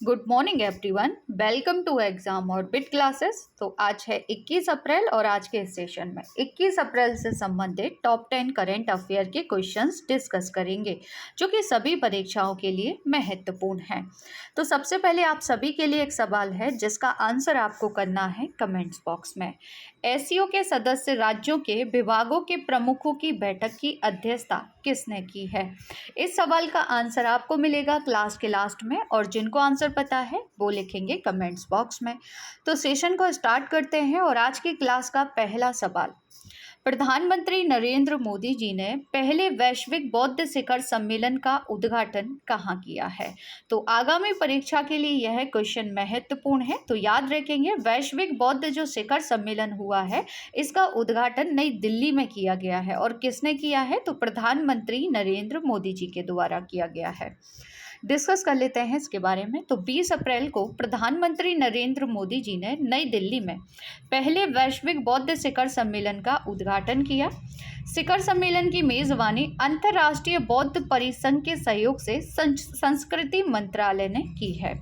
Good morning everyone, welcome to Exam Orbit classes. तो आज है 21 अप्रैल और आज के सेशन में 21 अप्रैल से संबंधित टॉप 10 करंट अफेयर के क्वेश्चंस डिस्कस करेंगे जो कि सभी परीक्षाओं के लिए महत्वपूर्ण हैं। तो सबसे पहले आप सभी के लिए एक सवाल है जिसका आंसर आपको करना है कमेंट्स बॉक्स में। एससीओ के सदस्य राज्यों के विभागों के प्रमुखों की बैठक की अध्यक्षता किसने की है? इस सवाल का आंसर आपको मिलेगा क्लास के लास्ट में और जिनको आंसर पता है वो लिखेंगे कमेंट्स बॉक्स में। तो सेशन को स्टार्ट करते हैं और आज की क्लास का पहला सवाल, प्रधानमंत्री नरेंद्र मोदी जी ने पहले वैश्विक बौद्ध शिखर सम्मेलन का उद्घाटन कहाँ किया है? तो आगामी परीक्षा के लिए यह क्वेश्चन महत्वपूर्ण है, तो याद रखेंगे वैश्विक बौद्ध जो शिखर सम्मेलन हुआ है इसका उद्घाटन नई दिल्ली में किया गया है। और किसने किया है? तो प्रधानमंत्री नरेंद्र मोदी जी के द्वारा किया गया है। डिस्कस कर लेते हैं इसके बारे में। तो 20 अप्रैल को प्रधानमंत्री नरेंद्र मोदी जी ने नई दिल्ली में पहले वैश्विक बौद्ध शिखर सम्मेलन का उद्घाटन किया। शिखर सम्मेलन की मेजबानी अंतर्राष्ट्रीय बौद्ध परिसंघ के सहयोग से संस्कृति मंत्रालय ने की है।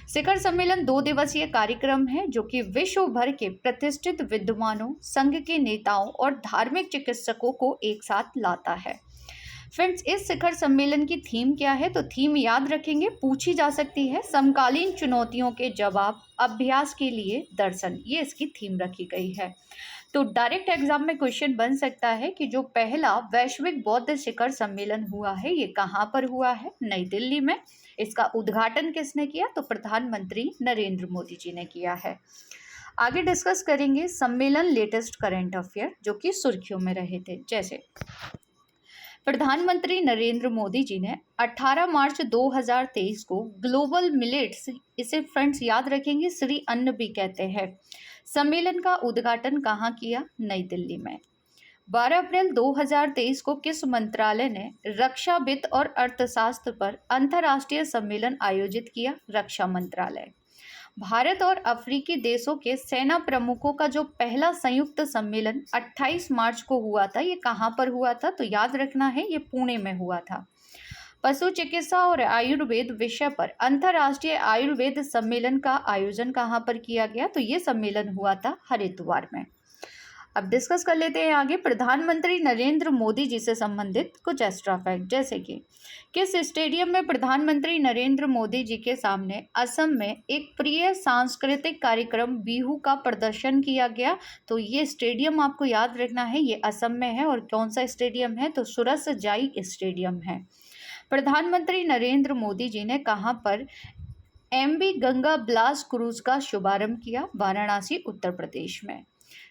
शिखर सम्मेलन 2 दिवसीय कार्यक्रम है जो कि विश्व भर के प्रतिष्ठित विद्वानों, संघ के नेताओं और धार्मिक चिकित्सकों को एक साथ लाता है। फ्रेंड्स, इस शिखर सम्मेलन की थीम क्या है? तो थीम याद रखेंगे, पूछी जा सकती है, समकालीन चुनौतियों के जवाब, अभ्यास के लिए दर्शन, ये इसकी थीम रखी गई है। तो डायरेक्ट एग्जाम में क्वेश्चन बन सकता है कि जो पहला वैश्विक बौद्ध शिखर सम्मेलन हुआ है ये कहाँ पर हुआ है? नई दिल्ली में। इसका उद्घाटन किसने किया? तो प्रधानमंत्री नरेंद्र मोदी जी ने किया है। आगे डिस्कस करेंगे सम्मेलन लेटेस्ट करंट अफेयर जो कि सुर्खियों में रहे थे। जैसे प्रधानमंत्री नरेंद्र मोदी जी ने 18 मार्च 2023 को ग्लोबल मिलेट्स, इसे फ्रेंड्स याद रखेंगे श्री अन्न भी कहते हैं, सम्मेलन का उद्घाटन कहाँ किया? नई दिल्ली में। 12 अप्रैल 2023 को किस मंत्रालय ने रक्षा वित्त और अर्थशास्त्र पर अंतर्राष्ट्रीय सम्मेलन आयोजित किया? रक्षा मंत्रालय। भारत और अफ्रीकी देशों के सेना प्रमुखों का जो पहला संयुक्त सम्मेलन 28 मार्च को हुआ था, ये कहाँ पर हुआ था? तो याद रखना है ये पुणे में हुआ था। पशु चिकित्सा और आयुर्वेद विषय पर अंतर्राष्ट्रीय आयुर्वेद सम्मेलन का आयोजन कहाँ पर किया गया? तो ये सम्मेलन हुआ था हरिद्वार में। अब डिस्कस कर लेते हैं आगे प्रधानमंत्री नरेंद्र मोदी जी से संबंधित कुछ एक्स्ट्रा फैक्ट, जैसे कि किस स्टेडियम में प्रधानमंत्री नरेंद्र मोदी जी के सामने असम में एक प्रिय सांस्कृतिक कार्यक्रम बिहू का प्रदर्शन किया गया? तो ये स्टेडियम आपको याद रखना है, ये असम में है। और कौन सा स्टेडियम है? तो सुरसजाई स्टेडियम है। प्रधानमंत्री नरेंद्र मोदी जी ने कहाँ पर MV गंगा ब्लास्ट क्रूज का शुभारंभ किया? वाराणसी, उत्तर प्रदेश में।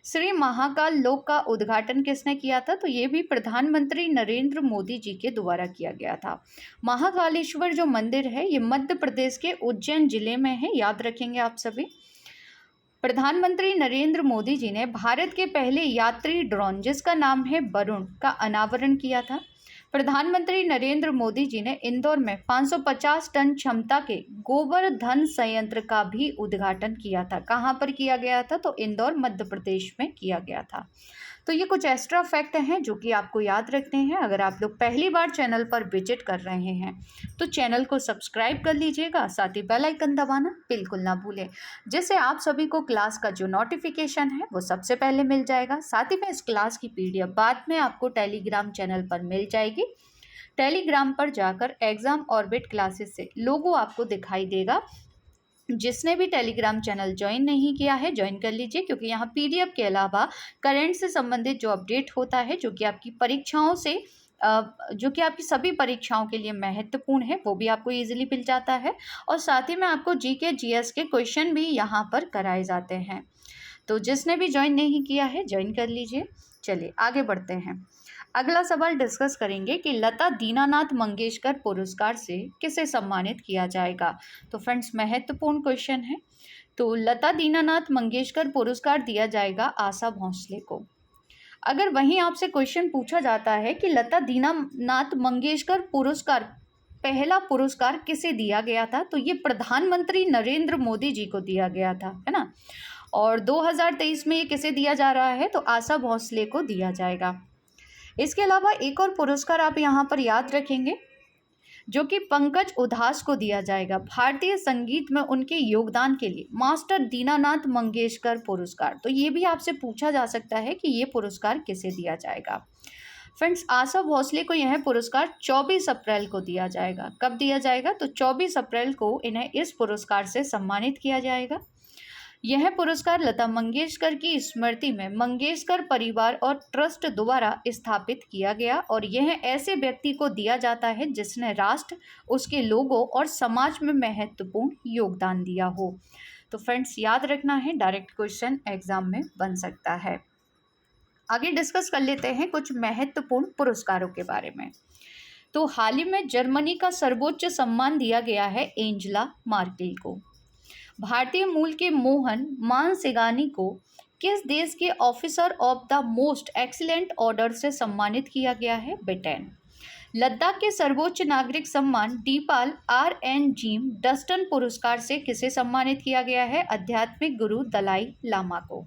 श्री महाकाल लोक का उद्घाटन किसने किया था? तो ये भी प्रधानमंत्री नरेंद्र मोदी जी के द्वारा किया गया था। महाकालेश्वर जो मंदिर है ये मध्य प्रदेश के उज्जैन जिले में है, याद रखेंगे आप सभी। प्रधानमंत्री नरेंद्र मोदी जी ने भारत के पहले यात्री ड्रोन जिसका नाम है वरुण का अनावरण किया था। प्रधानमंत्री नरेंद्र मोदी जी ने इंदौर में 550 टन क्षमता के गोवर्धन संयंत्र का भी उद्घाटन किया था। कहाँ पर किया गया था? तो इंदौर, मध्य प्रदेश में किया गया था। तो ये कुछ एक्स्ट्रा फैक्ट हैं जो कि आपको याद रखने हैं। अगर आप लोग पहली बार चैनल पर विजिट कर रहे हैं तो चैनल को सब्सक्राइब कर लीजिएगा, साथ ही बेल आइकन दबाना बिल्कुल ना भूलें, जिससे आप सभी को क्लास का जो नोटिफिकेशन है वो सबसे पहले मिल जाएगा। साथ ही में इस क्लास की PDF बाद में आपको टेलीग्राम चैनल पर मिल जाएगी। टेलीग्राम पर जाकर एग्जाम ऑर्बिट क्लासेस से लोगो आपको दिखाई देगा। जिसने भी टेलीग्राम चैनल ज्वाइन नहीं किया है ज्वाइन कर लीजिए, क्योंकि यहाँ PDF के अलावा करंट से संबंधित जो अपडेट होता है जो कि आपकी परीक्षाओं से जो कि आपकी सभी परीक्षाओं के लिए महत्वपूर्ण है वो भी आपको इजीली मिल जाता है। और साथ ही में आपको GK GS के क्वेश्चन भी यहाँ पर कराए जाते हैं। तो जिसने भी ज्वाइन नहीं किया है ज्वाइन कर लीजिए। चलिए आगे बढ़ते हैं। अगला सवाल डिस्कस करेंगे कि लता दीनानाथ मंगेशकर पुरस्कार से किसे सम्मानित किया जाएगा? तो फ्रेंड्स महत्वपूर्ण क्वेश्चन है। तो लता दीनानाथ मंगेशकर पुरस्कार दिया जाएगा आशा भोसले को। अगर वहीं आपसे क्वेश्चन पूछा जाता है कि लता दीनानाथ मंगेशकर पुरस्कार पहला पुरस्कार किसे दिया गया था? तो ये प्रधानमंत्री नरेंद्र मोदी जी को दिया गया था, है ना। और 2023 में ये किसे दिया जा रहा है? तो आशा भोसले को दिया जाएगा। इसके अलावा एक और पुरस्कार आप यहाँ पर याद रखेंगे, जो कि पंकज उधास को दिया जाएगा भारतीय संगीत में उनके योगदान के लिए मास्टर दीनानाथ मंगेशकर पुरस्कार। तो ये भी आपसे पूछा जा सकता है कि ये पुरस्कार किसे दिया जाएगा। फ्रेंड्स, आशा भोसले को यह पुरस्कार 24 अप्रैल को दिया जाएगा। कब दिया जाएगा? तो 24 अप्रैल को इन्हें इस पुरस्कार से सम्मानित किया जाएगा। यह पुरस्कार लता मंगेशकर की स्मृति में मंगेशकर परिवार और ट्रस्ट द्वारा स्थापित किया गया और यह ऐसे व्यक्ति को दिया जाता है जिसने राष्ट्र, उसके लोगों और समाज में महत्वपूर्ण योगदान दिया हो। तो फ्रेंड्स, याद रखना है, डायरेक्ट क्वेश्चन एग्जाम में बन सकता है। आगे डिस्कस कर लेते हैं कुछ महत्वपूर्ण पुरस्कारों के बारे में। तो हाल ही में जर्मनी का सर्वोच्च सम्मान दिया गया है एंजेला मार्केल को। भारतीय मूल के मोहन मानसिंगानी को किस देश के officer of the most excellent order से सम्मानित किया गया है? ब्रिटेन। लद्दाख के सर्वोच्च नागरिक सम्मान डीपाल RN जीम डस्टन पुरस्कार से किसे सम्मानित किया गया है? आध्यात्मिक गुरु दलाई लामा को।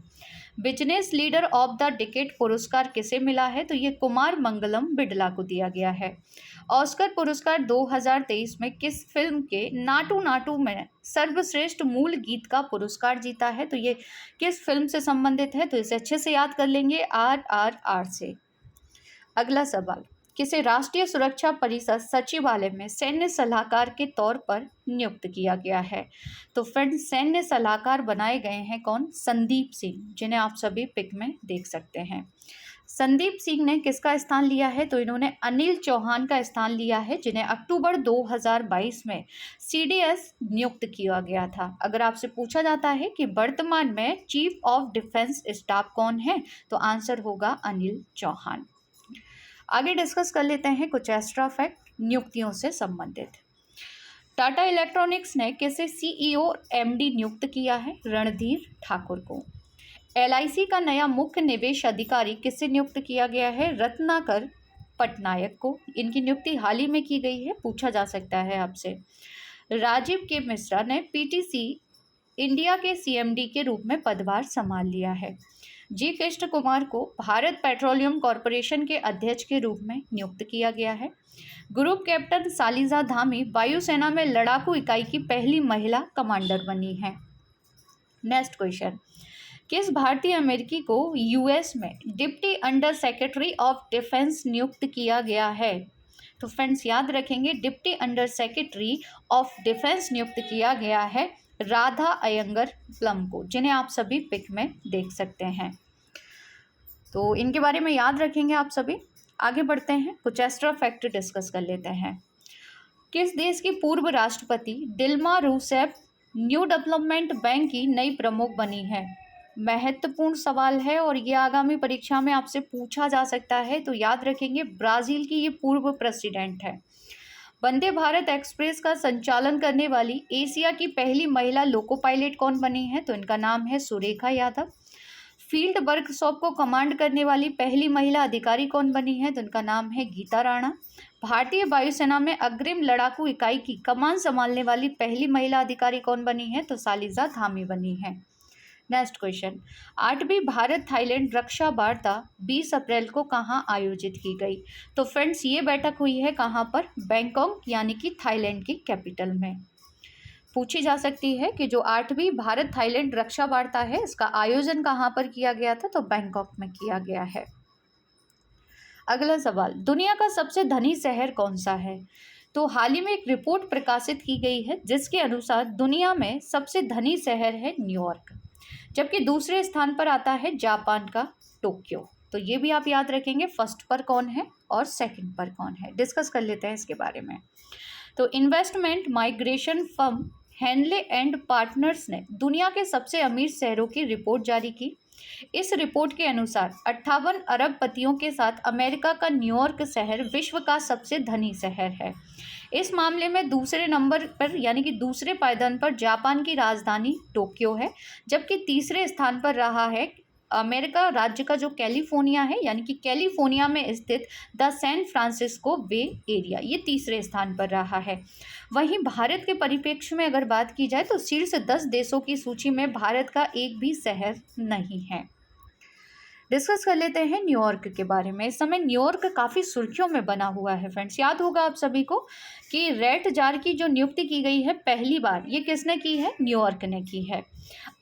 Business leader of the decade पुरस्कार किसे मिला है? तो ये कुमार मंगलम बिड़ला को दिया गया है। ऑस्कर पुरस्कार 2023 में किस फिल्म के नाटू नाटू में सर्वश्रेष्ठ मूल गीत का पुरस्कार जीता है? तो ये किस फिल्म से संबंधित है? तो इसे अच्छे से याद कर लेंगे, RRR से। अगला सवाल, किसे राष्ट्रीय सुरक्षा परिषद सचिवालय में सैन्य सलाहकार के तौर पर नियुक्त किया गया है? तो फ्रेंड्स, सैन्य सलाहकार बनाए गए हैं कौन? संदीप सिंह, जिन्हें आप सभी पिक में देख सकते हैं। संदीप सिंह ने किसका स्थान लिया है? तो इन्होंने अनिल चौहान का स्थान लिया है, जिन्हें अक्टूबर 2022 में CDS नियुक्त किया गया था। अगर आपसे पूछा जाता है कि वर्तमान में चीफ ऑफ डिफेंस स्टाफ कौन है, तो आंसर होगा अनिल चौहान। आगे डिस्कस कर लेते हैं कुछ एक्स्ट्रा फैक्ट नियुक्तियों से संबंधित। टाटा इलेक्ट्रॉनिक्स ने किसे CEO MD नियुक्त किया है? रणधीर ठाकुर को। LIC का नया मुख्य निवेश अधिकारी किसे नियुक्त किया गया है? रत्नाकर पटनायक को। इनकी नियुक्ति हाल ही में की गई है, पूछा जा सकता है आपसे। राजीव के मिश्रा ने PTC इंडिया के CMD के रूप में पदभार संभाल लिया है। जी कृष्ण कुमार को भारत पेट्रोलियम कॉरपोरेशन के अध्यक्ष के रूप में नियुक्त किया गया है। ग्रुप कैप्टन सालिजा धामी वायुसेना में लड़ाकू इकाई की पहली महिला कमांडर बनी है। नेक्स्ट क्वेश्चन, किस भारतीय अमेरिकी को US में deputy under secretary of defence नियुक्त किया गया है? तो फ्रेंड्स, याद रखेंगे, deputy under secretary of defence नियुक्त किया गया है राधा अयंगर प्लम को, जिन्हें आप सभी पिक में देख सकते हैं। तो इनके बारे में याद रखेंगे आप सभी। आगे बढ़ते हैं, कुछ एक्स्ट्रा फैक्ट डिस्कस कर लेते हैं। किस देश की पूर्व राष्ट्रपति Dilma Rousseff New Development Bank की नई प्रमुख बनी है? महत्वपूर्ण सवाल है और ये आगामी परीक्षा में आपसे पूछा जा सकता है। तो याद रखेंगे, ब्राज़ील की ये पूर्व प्रेसिडेंट है। वंदे भारत एक्सप्रेस का संचालन करने वाली एशिया की पहली महिला लोको पायलट कौन बनी है? तो इनका नाम है सुरेखा यादव। फील्ड वर्कशॉप को कमांड करने वाली पहली महिला अधिकारी कौन बनी है? तो इनका नाम है गीता राणा। भारतीय वायुसेना में अग्रिम लड़ाकू इकाई की कमान संभालने वाली पहली महिला अधिकारी कौन बनी है? तो सालिजा धामी बनी है। नेक्स्ट क्वेश्चन, 8वीं भारत थाईलैंड रक्षा वार्ता 20 अप्रैल को कहाँ आयोजित की गई? तो फ्रेंड्स, ये बैठक हुई है कहाँ पर? बैंकॉक, यानी कि थाईलैंड की कैपिटल में। पूछी जा सकती है कि जो 8वीं भारत थाईलैंड रक्षा वार्ता है, इसका आयोजन कहाँ पर किया गया था? तो बैंकॉक में किया गया है। अगला सवाल, दुनिया का सबसे धनी शहर कौन सा है? तो हाल ही में एक रिपोर्ट प्रकाशित की गई है जिसके अनुसार दुनिया में सबसे धनी शहर है न्यूयॉर्क, जबकि दूसरे स्थान पर आता है जापान का टोक्यो। तो ये भी आप याद रखेंगे, फर्स्ट पर कौन है और सेकंड पर कौन है। डिस्कस कर लेते हैं इसके बारे में। तो investment migration firm Henley and Partners ने दुनिया के सबसे अमीर शहरों की रिपोर्ट जारी की। इस रिपोर्ट के अनुसार 58 अरबपतियों के साथ अमेरिका का न्यूयॉर्क शहर विश्व का सबसे धनी शहर है। इस मामले में दूसरे नंबर पर, यानी कि दूसरे पायदान पर जापान की राजधानी टोक्यो है, जबकि तीसरे स्थान पर रहा है अमेरिका राज्य का जो कैलिफोर्निया है, यानी कि कैलिफोर्निया में स्थित the San Francisco Bay Area, ये तीसरे स्थान पर रहा है। वहीं भारत के परिप्रेक्ष्य में अगर बात की जाए तो शीर्ष 10 देशों की सूची में भारत का एक भी शहर नहीं है। डिस्कस कर लेते हैं न्यूयॉर्क के बारे में। इस समय न्यूयॉर्क काफ़ी सुर्खियों में बना हुआ है फ्रेंड्स। याद होगा आप सभी को कि रेड जार की जो नियुक्ति की गई है पहली बार, ये किसने की है? न्यूयॉर्क ने की है।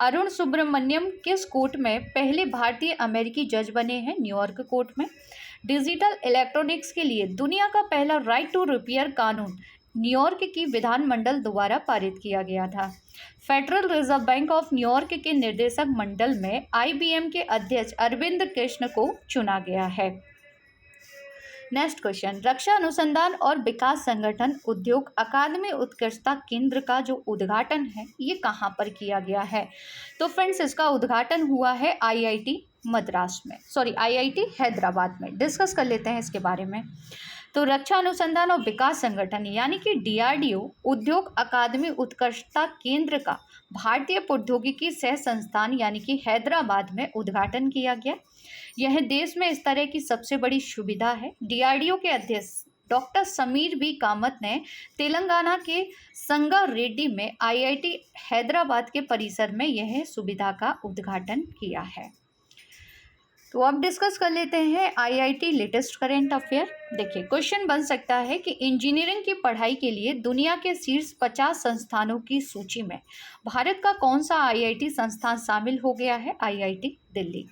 अरुण सुब्रमण्यम किस कोर्ट में पहले भारतीय अमेरिकी जज बने हैं? न्यूयॉर्क कोर्ट में। डिजिटल इलेक्ट्रॉनिक्स के लिए दुनिया का पहला राइट टू रिपेयर कानून न्यूयॉर्क की विधानमंडल द्वारा पारित किया गया था। Federal reserve bank of New York के निर्देशक मंडल में आईबीएम के अध्यक्ष अरविंद कृष्ण को चुना गया है। नेक्स्ट क्वेश्चन, रक्षा अनुसंधान और विकास संगठन उद्योग अकादमी उत्कृष्टता केंद्र का जो उद्घाटन है ये कहाँ पर किया गया है? तो फ्रेंड्स इसका उद्घाटन हुआ है आईआईटी मद्रास में, आईआईटी हैदराबाद में। डिस्कस कर लेते हैं इसके बारे में। तो रक्षा अनुसंधान और विकास संगठन यानी कि डीआरडीओ उद्योग अकादमी उत्कृष्टता केंद्र का भारतीय प्रौद्योगिकी सह संस्थान यानी कि हैदराबाद में उद्घाटन किया गया। यह देश में इस तरह की सबसे बड़ी सुविधा है। डीआरडीओ के अध्यक्ष डॉक्टर समीर बी कामत ने तेलंगाना के संगारेड्डी में आईआईटी हैदराबाद के परिसर में यह सुविधा का उद्घाटन किया है। तो अब डिस्कस कर लेते हैं आईआईटी लेटेस्ट करेंट अफेयर। देखिए क्वेश्चन बन सकता है कि इंजीनियरिंग की पढ़ाई के लिए दुनिया के शीर्ष 50 संस्थानों की सूची में भारत का कौन सा आईआईटी संस्थान शामिल हो गया है? आईआईटी दिल्ली।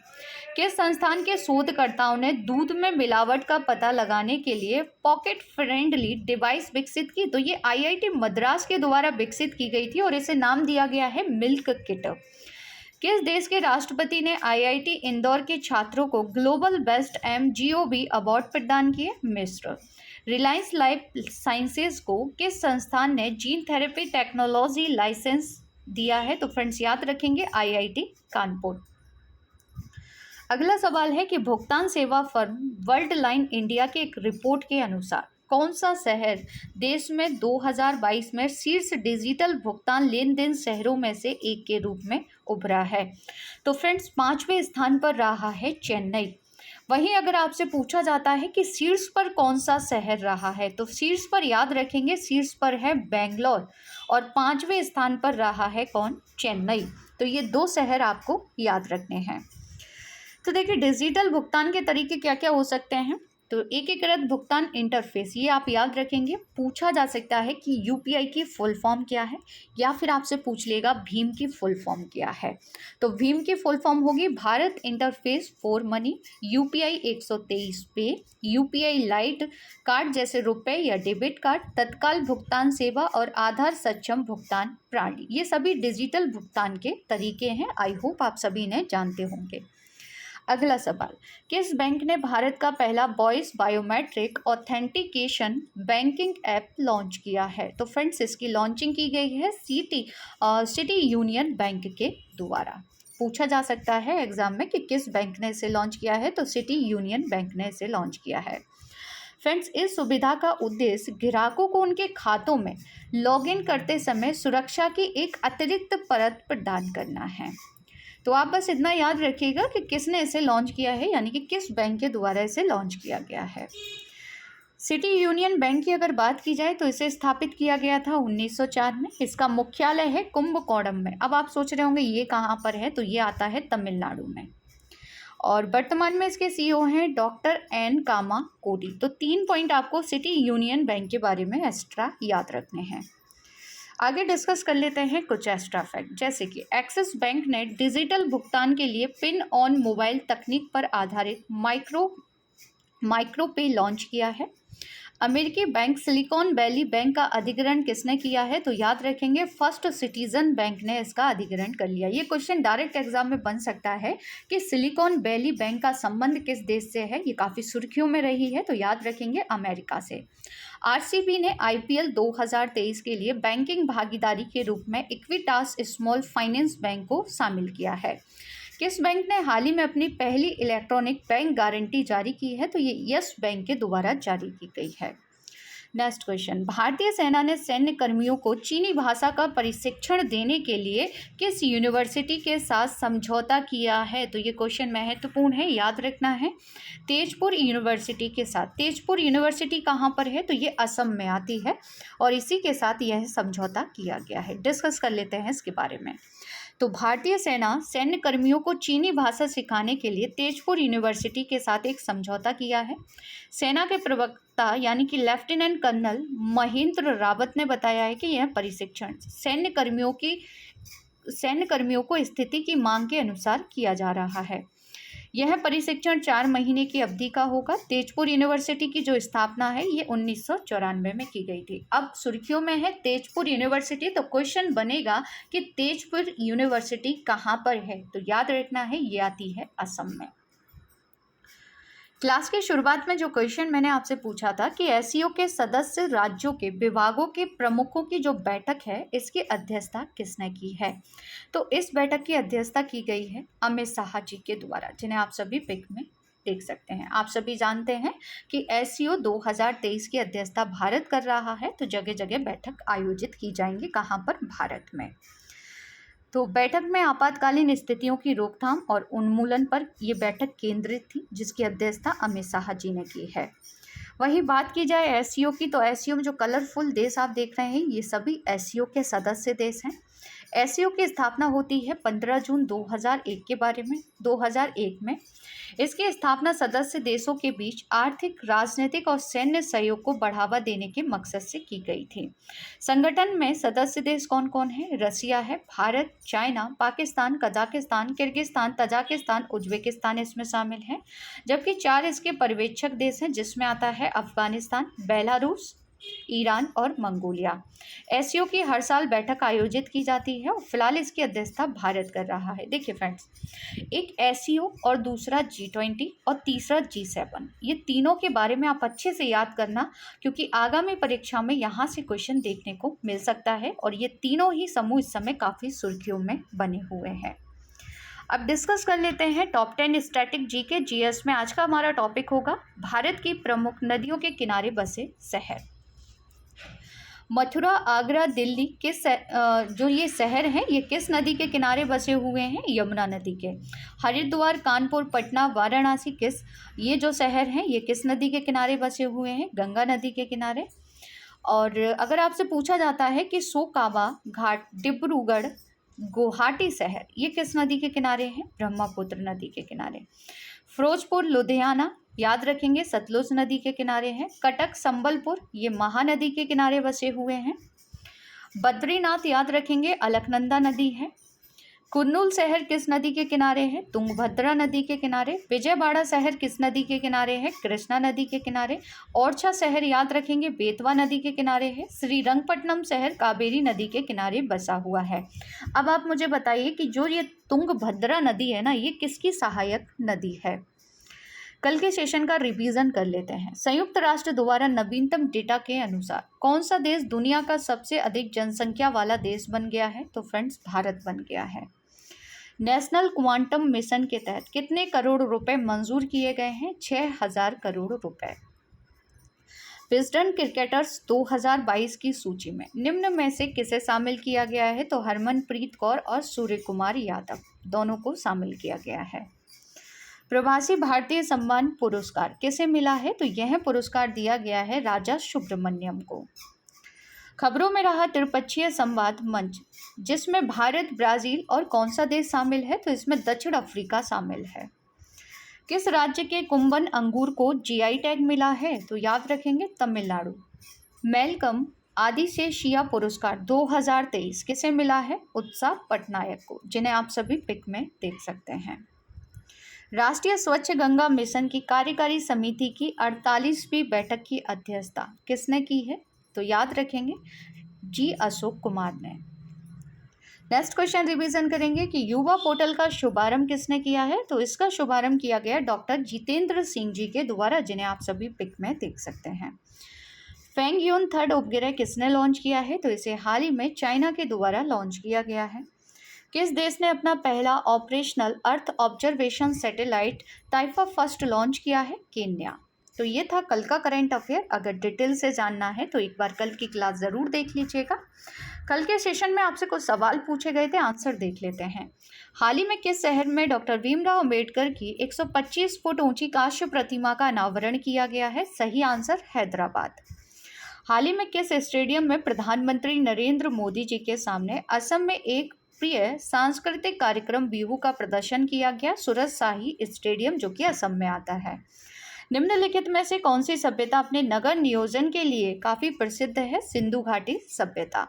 किस संस्थान के शोधकर्ताओं ने दूध में मिलावट का पता लगाने के लिए पॉकेट फ्रेंडली डिवाइस विकसित की? तो ये आईआईटी मद्रास के द्वारा विकसित की गई थी और इसे नाम दिया गया है मिल्क किट। किस देश के राष्ट्रपति ने आईआईटी इंदौर के छात्रों को ग्लोबल बेस्ट एमजीओबी अवार्ड प्रदान किए? मिस्र। रिलायंस लाइफ साइंसेज को किस संस्थान ने जीन थेरेपी टेक्नोलॉजी लाइसेंस दिया है? तो फ्रेंड्स याद रखेंगे आईआईटी कानपुर। अगला सवाल है कि भुगतान सेवा फर्म वर्ल्ड लाइन इंडिया के एक रिपोर्ट के अनुसार कौन सा शहर देश में 2022 में शीर्ष डिजिटल भुगतान लेन देन शहरों में से एक के रूप में उभरा है? तो फ्रेंड्स 5वें स्थान पर रहा है चेन्नई। वहीं अगर आपसे पूछा जाता है कि शीर्ष पर कौन सा शहर रहा है, तो शीर्ष पर याद रखेंगे, शीर्ष पर है बेंगलोर और 5वें स्थान पर रहा है कौन? चेन्नई। तो ये 2 शहर आपको याद रखने हैं। तो देखिए डिजिटल भुगतान के तरीके क्या क्या हो सकते हैं? तो एकीकृत भुगतान इंटरफेस, ये आप याद रखेंगे। पूछा जा सकता है कि यूपीआई की फुल फॉर्म क्या है, या फिर आपसे पूछ लेगा भीम की फुल फॉर्म क्या है। तो भीम की फुल फॉर्म होगी Bharat interface for money, UPI 123 पे, यूपीआई लाइट कार्ड जैसे रुपए या डेबिट कार्ड, तत्काल भुगतान सेवा और आधार सक्षम भुगतान प्रणाली। ये सभी डिजिटल भुगतान के तरीके हैं। आई होप आप सभी ने जानते होंगे। अगला सवाल, किस बैंक ने भारत का पहला voice biometric authentication banking app launch किया है? तो फ्रेंड्स इसकी लॉन्चिंग की गई है सिटी यूनियन बैंक के द्वारा। पूछा जा सकता है एग्जाम में कि किस बैंक ने इसे लॉन्च किया है, तो सिटी यूनियन बैंक ने इसे लॉन्च किया है। फ्रेंड्स इस सुविधा का उद्देश्य ग्राहकों को उनके खातों में लॉगिन करते समय सुरक्षा की एक अतिरिक्त परत प्रदान करना है। तो आप बस इतना याद रखिएगा कि किसने इसे लॉन्च किया है, यानी कि किस बैंक के द्वारा इसे लॉन्च किया गया है। सिटी यूनियन बैंक की अगर बात की जाए तो इसे स्थापित किया गया था 1904 में। इसका मुख्यालय है कुंभकोणम में। अब आप सोच रहे होंगे ये कहाँ पर है, तो ये आता है तमिलनाडु में। और वर्तमान में इसके सीईओ हैं डॉक्टर एन कामा कोडी। तो 3 पॉइंट आपको सिटी यूनियन बैंक के बारे में एक्स्ट्रा याद रखने हैं। आगे डिस्कस कर लेते हैं कुछ एक्स्ट्रा फैक्ट, जैसे कि एक्सिस बैंक ने डिजिटल भुगतान के लिए पिन ऑन मोबाइल तकनीक पर आधारित माइक्रो पे लॉन्च किया है। अमेरिकी बैंक सिलिकॉन वैली बैंक का अधिग्रहण किसने किया है? तो याद रखेंगे फर्स्ट सिटीजन बैंक ने इसका अधिग्रहण कर लिया। ये क्वेश्चन डायरेक्ट एग्जाम में बन सकता है कि सिलिकॉन वैली बैंक का संबंध किस देश से है। ये काफ़ी सुर्खियों में रही है, तो याद रखेंगे अमेरिका से। आरसीबी ने आईपीएल 2023 के लिए बैंकिंग भागीदारी के रूप में इक्विटास स्मॉल फाइनेंस बैंक को शामिल किया है। किस बैंक ने हाल ही में अपनी पहली इलेक्ट्रॉनिक बैंक गारंटी जारी की है? तो ये यस बैंक के द्वारा जारी की गई है। नेक्स्ट क्वेश्चन, भारतीय सेना ने सैन्य कर्मियों को चीनी भाषा का प्रशिक्षण देने के लिए किस यूनिवर्सिटी के साथ समझौता किया है? तो ये क्वेश्चन महत्वपूर्ण है, याद रखना है। तेजपुर यूनिवर्सिटी के साथ। तेजपुर यूनिवर्सिटी कहाँ पर है? तो ये असम में आती है और इसी के साथ यह समझौता किया गया है। डिस्कस कर लेते हैं इसके बारे में। तो भारतीय सेना सैन्य कर्मियों को चीनी भाषा सिखाने के लिए तेजपुर यूनिवर्सिटी के साथ एक समझौता किया है। सेना के प्रवक्ता यानी कि लेफ्टिनेंट कर्नल महेंद्र रावत ने बताया है कि यह प्रशिक्षण सैन्य कर्मियों को स्थिति की मांग के अनुसार किया जा रहा है। यह प्रशिक्षण 4 महीने की अवधि का होगा। तेजपुर यूनिवर्सिटी की जो स्थापना है ये 1994 में की गई थी। अब सुर्खियों में है तेजपुर यूनिवर्सिटी, तो क्वेश्चन बनेगा कि तेजपुर यूनिवर्सिटी कहाँ पर है? तो याद रखना है ये आती है असम में। क्लास की शुरुआत में जो क्वेश्चन मैंने आपसे पूछा था कि एससीओ के सदस्य राज्यों के विभागों के प्रमुखों की जो बैठक है इसकी अध्यक्षता किसने की है? तो इस बैठक की अध्यक्षता की गई है अमित शाह जी के द्वारा, जिन्हें आप सभी पिक में देख सकते हैं। आप सभी जानते हैं कि एससीओ 2023 की अध्यक्षता भारत कर रहा है, तो जगह जगह बैठक आयोजित की जाएंगी। कहाँ पर? भारत में। तो बैठक में आपातकालीन स्थितियों की रोकथाम और उन्मूलन पर यह बैठक केंद्रित थी, जिसकी अध्यक्षता अमित शाह जी ने की है। वही बात की जाए एससीओ की, तो एससीओ में जो कलरफुल देश आप देख रहे हैं ये सभी एससीओ के सदस्य देश हैं। एससीओ की स्थापना होती है 15 जून 2001 के बारे में 2001 में। इसकी स्थापना सदस्य देशों के बीच आर्थिक, राजनीतिक और सैन्य सहयोग को बढ़ावा देने के मकसद से की गई थी। संगठन में सदस्य देश कौन कौन है? रसिया है, Bharat, China, Pakistan, Kazakhstan, Kyrgyzstan, Tajikistan, Uzbekistan इसमें शामिल है। जबकि 4 इसके पर्यवेक्षक देश हैं, जिसमें आता है अफगानिस्तान, बेलारूस, ईरान और मंगोलिया। एससीओ की हर साल बैठक आयोजित की जाती है और फिलहाल इसकी अध्यक्षता भारत कर रहा है। देखिए फ्रेंड्स, एक एससीओ और दूसरा G20 और तीसरा G7, ये तीनों के बारे में आप अच्छे से याद करना, क्योंकि आगामी परीक्षा में यहाँ से क्वेश्चन देखने को मिल सकता है और ये तीनों ही समूह इस समय काफ़ी सुर्खियों में बने हुए हैं। अब डिस्कस कर लेते हैं टॉप 10 स्टैटिक जीके जीएस में। आज का हमारा टॉपिक होगा भारत की प्रमुख नदियों के किनारे बसे शहर। मथुरा, आगरा, दिल्ली जो ये शहर हैं ये किस नदी के किनारे बसे हुए हैं? यमुना नदी के। हरिद्वार, कानपुर, पटना, वाराणसी ये जो शहर हैं ये किस नदी के किनारे बसे हुए हैं? गंगा नदी के किनारे। और अगर आपसे पूछा जाता है कि सोकावा घाट, डिब्रूगढ़, गुवाहाटी शहर ये किस नदी के किनारे हैं? ब्रह्मपुत्र नदी के किनारे। फिरोजपुर, लुधियाना याद रखेंगे सतलुज नदी के किनारे हैं। कटक, संबलपुर ये महानदी के किनारे बसे हुए हैं। बद्रीनाथ याद रखेंगे अलकनंदा नदी है। कुर्नूल शहर किस नदी के किनारे है? तुंगभद्रा नदी के किनारे। विजयवाड़ा शहर किस नदी के किनारे है? कृष्णा नदी के किनारे। ओरछा शहर याद रखेंगे बेतवा नदी के किनारे है। श्रीरंगपट्टनम शहर कावेरी नदी के किनारे बसा हुआ है। अब आप मुझे बताइए कि जो ये तुंगभद्रा नदी है ना, ये किसकी सहायक नदी है? कल के सेशन का रिवीजन कर लेते हैं। संयुक्त राष्ट्र द्वारा नवीनतम डेटा के अनुसार कौन सा देश दुनिया का सबसे अधिक जनसंख्या वाला देश बन गया है? तो फ्रेंड्स भारत बन गया है। नेशनल क्वांटम मिशन के तहत कितने करोड़ रुपए मंजूर किए गए हैं? 6000 करोड़ रुपए। विजडन क्रिकेटर्स 2022 की सूची में निम्न में से किसे शामिल किया गया है? तो हरमनप्रीत कौर और सूर्य कुमार यादव दोनों को शामिल किया गया है। प्रवासी भारतीय सम्मान पुरस्कार किसे मिला है? तो यह पुरस्कार दिया गया है राजा सुब्रमण्यम को। खबरों में रहा त्रिपक्षीय संवाद मंच, जिसमें भारत, ब्राजील और कौन सा देश शामिल है? तो इसमें दक्षिण अफ्रीका शामिल है। किस राज्य के कुंबन अंगूर को जीआई टैग मिला है? तो याद रखेंगे तमिलनाडु। मेलकम आदिशेषिया पुरस्कार 2023 किसे मिला है? उत्साह पटनायक को, जिन्हें आप सभी पिक में देख सकते हैं। राष्ट्रीय स्वच्छ गंगा मिशन की कार्यकारी समिति की 48वीं बैठक की अध्यक्षता किसने की है? तो याद रखेंगे जी अशोक कुमार ने। नेक्स्ट क्वेश्चन रिवीजन करेंगे कि युवा पोर्टल का शुभारंभ किसने किया है? तो इसका शुभारंभ किया गया डॉक्टर जितेंद्र सिंह जी के द्वारा, जिन्हें आप सभी पिक में देख सकते हैं। फेंगयून 3rd उपग्रह किसने लॉन्च किया है? तो इसे हाल ही में चाइना के द्वारा लॉन्च किया गया है। किस देश ने अपना पहला operational earth observation satellite Taifa first launch किया है? केन्या। तो ये था कल का करंट अफेयर। अगर डिटेल से जानना है तो एक बार कल की क्लास ज़रूर देख लीजिएगा। कल के सेशन में आपसे कुछ सवाल पूछे गए थे, आंसर देख लेते हैं। हाल ही में किस शहर में डॉक्टर भीमराव अंबेडकर की 125 फुट ऊंची कांस्य प्रतिमा का अनावरण किया गया है? सही आंसर हैदराबाद। हाल ही में किस स्टेडियम में प्रधानमंत्री नरेंद्र मोदी जी के सामने असम में एक प्रिय सांस्कृतिक कार्यक्रम बिहू का प्रदर्शन किया गया? सूरजशाही स्टेडियम, जो कि असम में आता है। निम्नलिखित में से कौन सी सभ्यता अपने नगर नियोजन के लिए काफी प्रसिद्ध है? सिंधु घाटी सभ्यता।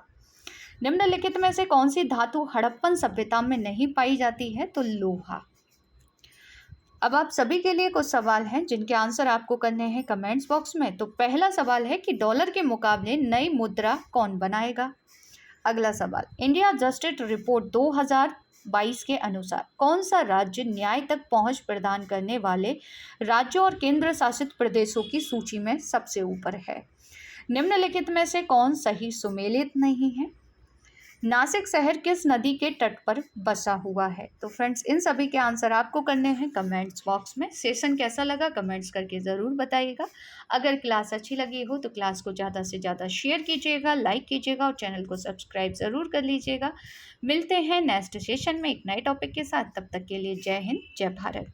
निम्नलिखित में से कौन सी धातु हड़प्पन सभ्यता में नहीं पाई जाती है? तो लोहा। अब आप सभी के लिए कुछ सवाल हैं जिनके आंसर आपको करने हैं कमेंट्स बॉक्स में। तो पहला सवाल है कि डॉलर के मुकाबले नई मुद्रा कौन बनाएगा? अगला सवाल, इंडिया जस्टिस रिपोर्ट 2022 के अनुसार कौन सा राज्य न्याय तक पहुंच प्रदान करने वाले राज्यों और केंद्र शासित प्रदेशों की सूची में सबसे ऊपर है? निम्नलिखित में से कौन सही सुमेलित नहीं है? नासिक शहर किस नदी के तट पर बसा हुआ है? तो फ्रेंड्स, इन सभी के आंसर आपको करने हैं कमेंट्स बॉक्स में। सेशन कैसा लगा कमेंट्स करके ज़रूर बताइएगा। अगर क्लास अच्छी लगी हो तो क्लास को ज़्यादा से ज़्यादा शेयर कीजिएगा, लाइक कीजिएगा और चैनल को सब्सक्राइब ज़रूर कर लीजिएगा। मिलते हैं नेक्स्ट सेशन में एक नए टॉपिक के साथ। तब तक के लिए जय हिंद, जय भारत।